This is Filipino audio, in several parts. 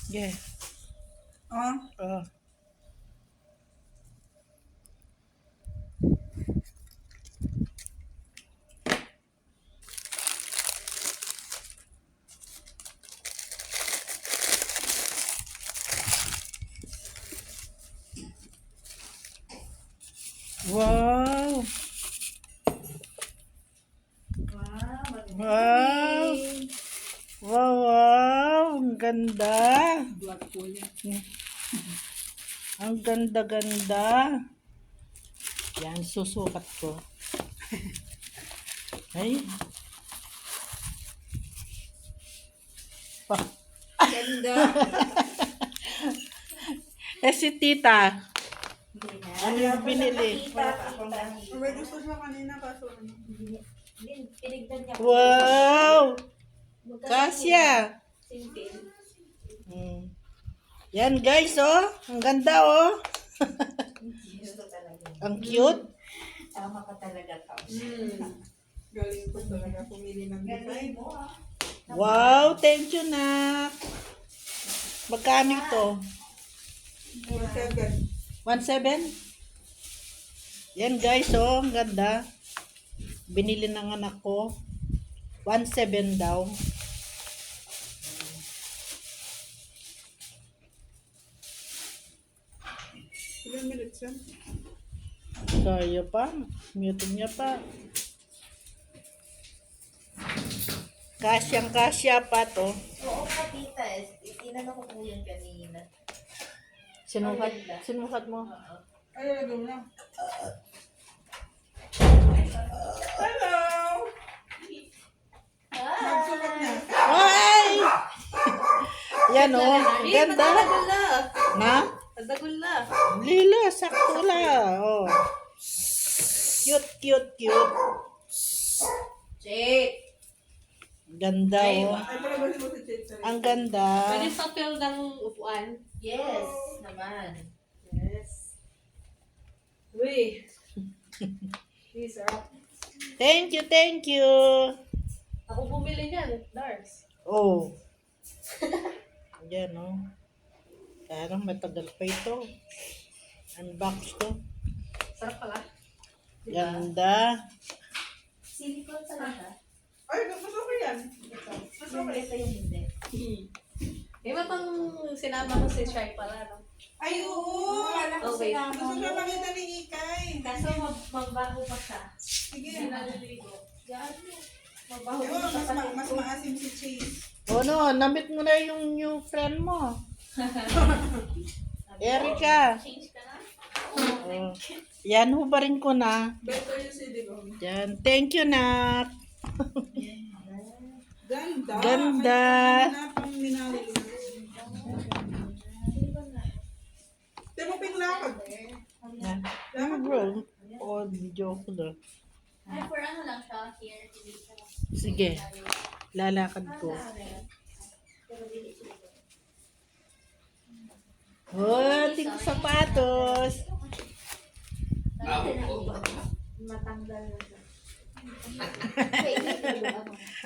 Yeah. Oh, Oh. Wow. wow. Wow. Wow, wow. Ang ganda. Vlog po yan. Ang ganda-ganda. Yan, susukat ko. Ay. Pa. Ganda. Si tita. Ano yung binili? May gusto siya kanina kaso ano. Tinignan niya. Wow. Kasya. Simple. Yan guys, oh. Ang ganda, oh. Gusto talaga. Ang cute. Tama ka talaga, Tom. Galing ko talaga pumili ng design. Wow, thank you, Nak. Magkano ito? 7. 1.7? Yan guys, oh. Ang ganda. Binili ng anak ko. 1.7 daw. Ilang minutes yan? Kaya pa. Mute niya pa. Kasyang-kasya pa to. Oo nga, tita. Tinanong ko po yun kanina. Sinukat mo. Ay, lagam na. Hello! Magsukat niya. Ay! Yan, oh. Ang ganda. Na? Tadagol na. Lila, sakto la. Oh. Cute, cute, cute. Jake! Ganda, oh. Ay, palabasin mo si Chase. Ang ganda. Pwede sa feel ng upuan. Yes, naman. Yes. Uy. These are up. Thank you, thank you. Ako bumili niyan, Dars. Oh. Yan, oh. Parang matagal pa ito. Unbox ko. Sarap pala. Ganda. Silicone talaga. Ay, gusto ko yan. Gusto ko ito yung hindi. Iba pang sinama ko si Shai pala, no? Ay, oo. Okay. Gusto siya makita ni Ikay. Kaso magbago pa siya. Sige. Yan. Mabaho Ewan, pa siya. mas maasim si Chase. Oh no, namit mo na yung new friend mo. Erica. Change ka na? Oh. Yan, hubarin ko na. Better yung silicone. Yan. Thank you, Nak. Ganda. Ganda. Ay, pang minali. Di mo pinglakad. Yan. Ano bro? Oh, video ko na. Ay, for ano lang siya, here, delete ka lang. Sige. Lalakad ko. Pero delete siya. Oh, ting sapatos. Matanggal na siya.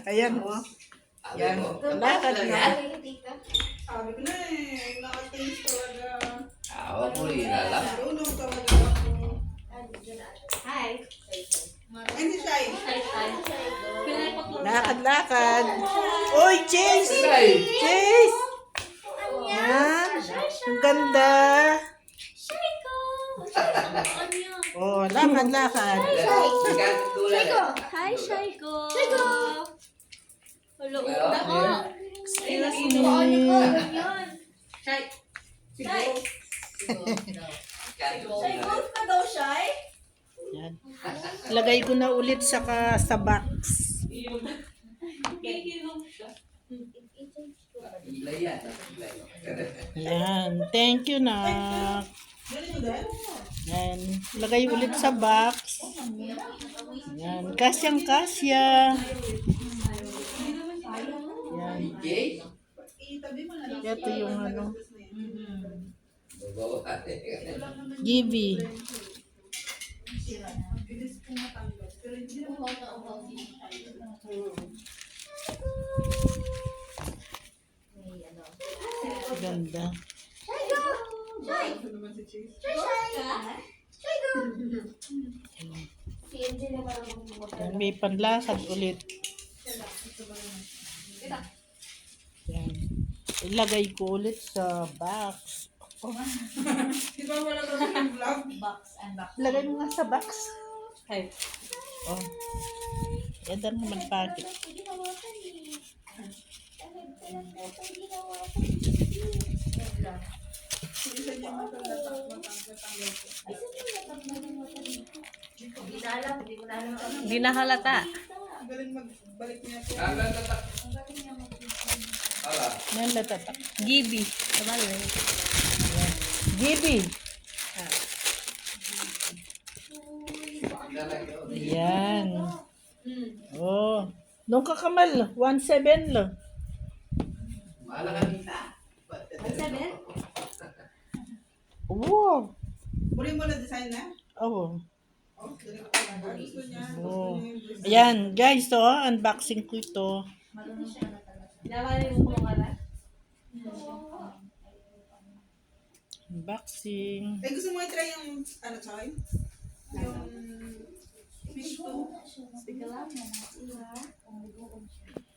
Ayan, oh. Yan. Lakad na. Sabi ko na eh, naka-taste talaga. Marunong Marunong talaga ako. Hi. Ay, hindi siya eh. Lakad-lakad. Oy, Chase! Chase! Yan. Ang ganda. Oh, lakad-lakad. Hi, Shaiko. Shaiko. Hello. Nako. Excuse Ano me. yun? Shai. Shai. Shaiko ka daw, Shai? Yan. Lagay ko na ulit sa box. Kikilong siya. Yan. Thank you, Nak. Galing mo din? Yan. Lagay ulit sa box. Yan. Kasyang-kasya. Yan. Itabi mo na lang. Ito yung ano. Gibi. Bilis kong matanggal. Pero hindi naman. Uhaw na uhaw si Shai. May ano. Ganda. Ito naman si Chase. Si Angela parang bumabala. Yan, may panlakad ulit. Yan. Ilagay ko ulit sa box. Di ba wala kami yung vlog? Box and box. Ilagay mo nga sa box. Ay, Oh. Yan daw naman packet. Hindi hawakan eh. Hindi hawakan. Isa niya matanggal ko. Ay, saan yung natapos ng mata dito? Hindi na alam, hindi ko na alam. hindi na halata. Ang galing magbalik niya po. Yan latatak. Gibi. Tama na yun. Gibi. Yan. Oh. Nung kakamal, 1.7 lang. Wow. Muli mo na design na? Oh. Oh, galing ko pala. Gusto niya. Oh. Ayan, guys, oh, unboxing ko ito. Nalaman yung kumara. Unboxing. Eh, gusto mo i-try yung, ano, Choy? Yung fish to.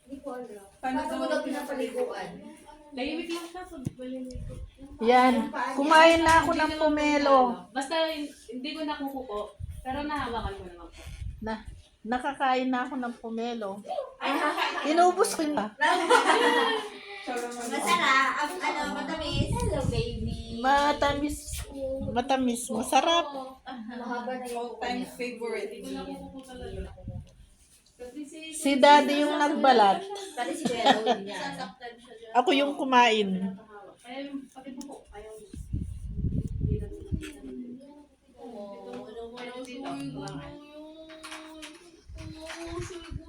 Hindi ko alam. Paano Paano mo daw pinapaliguan? Layimik lang siya. So, Yan, kumain na ako ng pomelo. Basta hindi ko nakukuko. Pero nahawakan ko naman po. Nakakain na ako ng pomelo. Inubos ko na. Masarap. Ano, matamis. Hello, baby. Matamis. Matamis. Masarap. Mahaba na yung All-time favorite. Hindi ko nakukuko talaga. Si daddy yung nagbalat. Pati si Kuya Raul niya. Ako yung kumain. Kaya yung pati po ayaw.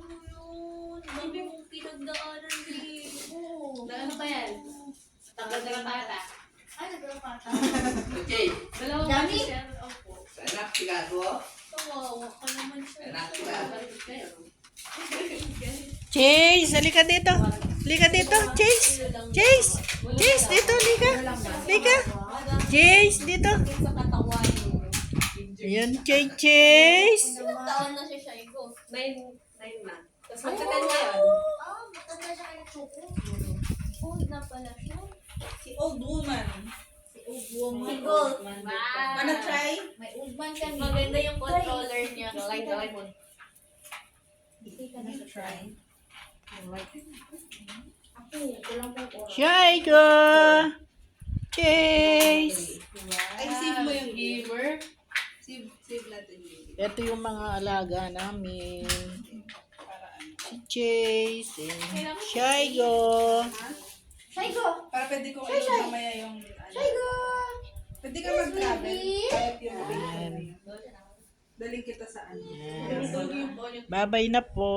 Dami mong pinagdaanan dito. Ano ba yan? Tanggal na pata. Ay, nagpapata. Dalawang Dami? pati siya. Opo. Kawawa ka naman siya. Chase, halika dito. Halika dito, Chase. Chase. Chase, dito, halika. Halika. Chase, dito. Sa katawan. Ayan, Chase. Ilang taon na siya, Shaigo? 9 months. Tapos magkatan niya yun. Ah, matanda siya kay Choco. Old na pala siya. Si old woman. Si Gold. Wanna try? May old man ka. Maganda yung controller niya. Galay mo. Hindi ka na sa try. Ako, kulang po oras. Shaigo. Chase. Ay, save mo yung Giver. Save natin yung Ito yung mga alaga namin. para ano. Si Chase. And Shaigo. Shaigo! Para pwede kong ilog mamaya yung ano. Shaigo! Pwede ka mag-travel. baby. Kahit yung Ayan. daling kita sa ano. Ayan. Bye-bye na po.